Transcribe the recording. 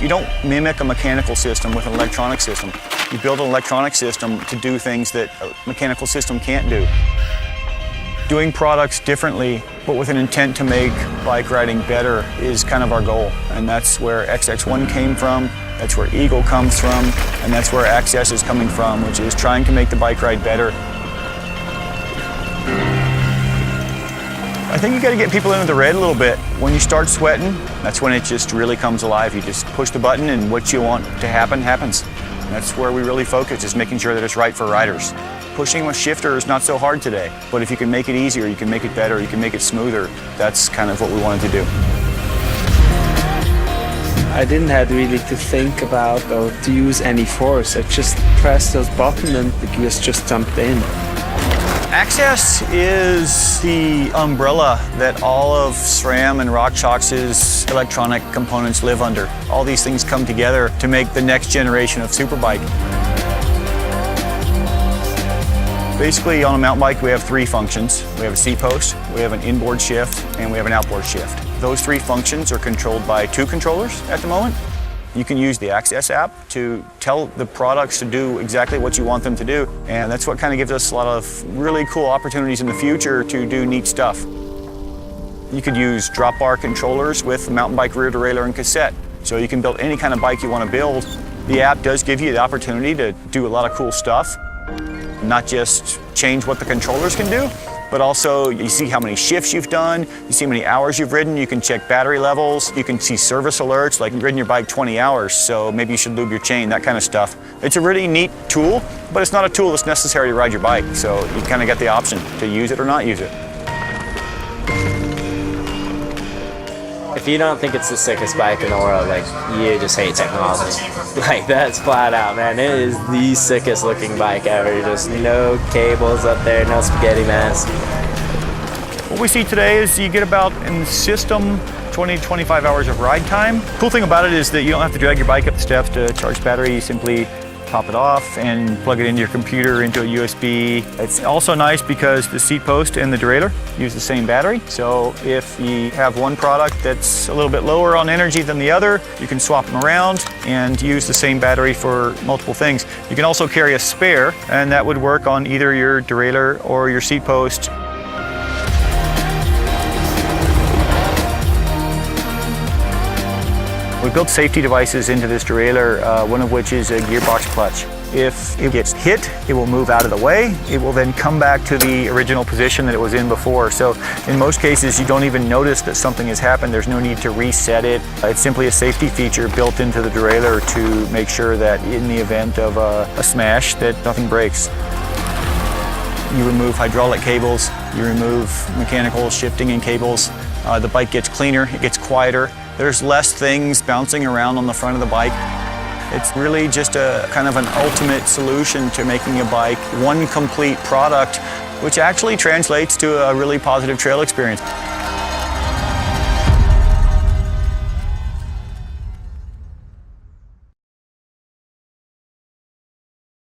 You don't mimic a mechanical system with an electronic system. You build an electronic system to do things that a mechanical system can't do. Doing products differently, but with an intent to make bike riding better is kind of our goal. And that's where XX1 came from, that's where Eagle comes from, and that's where AXS is coming from, which is trying to make the bike ride better. I think you got to get people into the red a little bit. When you start sweating, that's when it just really comes alive. You just push the button and what you want to happen, happens. And that's where we really focus, is making sure that it's right for riders. Pushing a shifter is not so hard today, but if you can make it easier, you can make it better, you can make it smoother, that's kind of what we wanted to do. I didn't have really to think about or to use any force. I just pressed those buttons and the gears just jumped in. AXS is the umbrella that all of SRAM and RockShox's electronic components live under. All these things come together to make the next generation of superbike. Basically, on a mountain bike, we have three functions. We have a seat post, we have an inboard shift, and we have an outboard shift. Those three functions are controlled by two controllers at the moment. You can use the AXS app to tell the products to do exactly what you want them to do. And that's what kind of gives us a lot of really cool opportunities in the future to do neat stuff. You could use drop bar controllers with mountain bike rear derailleur and cassette. So you can build any kind of bike you want to build. The app does give you the opportunity to do a lot of cool stuff. Not just change what the controllers can do, but also you see how many shifts you've done, you see how many hours you've ridden, you can check battery levels, you can see service alerts, like you've ridden your bike 20 hours, so maybe you should lube your chain, that kind of stuff. It's a really neat tool, but it's not a tool that's necessary to ride your bike, so you kind of get the option to use it or not use it. If you don't think it's the sickest bike in the world, like, you just hate technology. Like, that's flat out, man. It is the sickest looking bike ever. Just no cables up there, no spaghetti mess. What we see today is you get about, in the system, 20 to 25 hours of ride time. Cool thing about it is that you don't have to drag your bike up the steps to charge battery. You simply top it off and plug it into your computer, into a USB. It's also nice because the seat post and the derailleur use the same battery. So if you have one product that's a little bit lower on energy than the other, you can swap them around and use the same battery for multiple things. You can also carry a spare, and that would work on either your derailleur or your seat post. We built safety devices into this derailleur, one of which is a gearbox clutch. If it gets hit, it will move out of the way. It will then come back to the original position that it was in before. So in most cases, you don't even notice that something has happened. There's no need to reset it. It's simply a safety feature built into the derailleur to make sure that in the event of a smash, that nothing breaks. You remove hydraulic cables, you remove mechanical shifting and cables. The bike gets cleaner, it gets quieter. There's less things bouncing around on the front of the bike. It's really just a kind of an ultimate solution to making a bike one complete product, which actually translates to a really positive trail experience.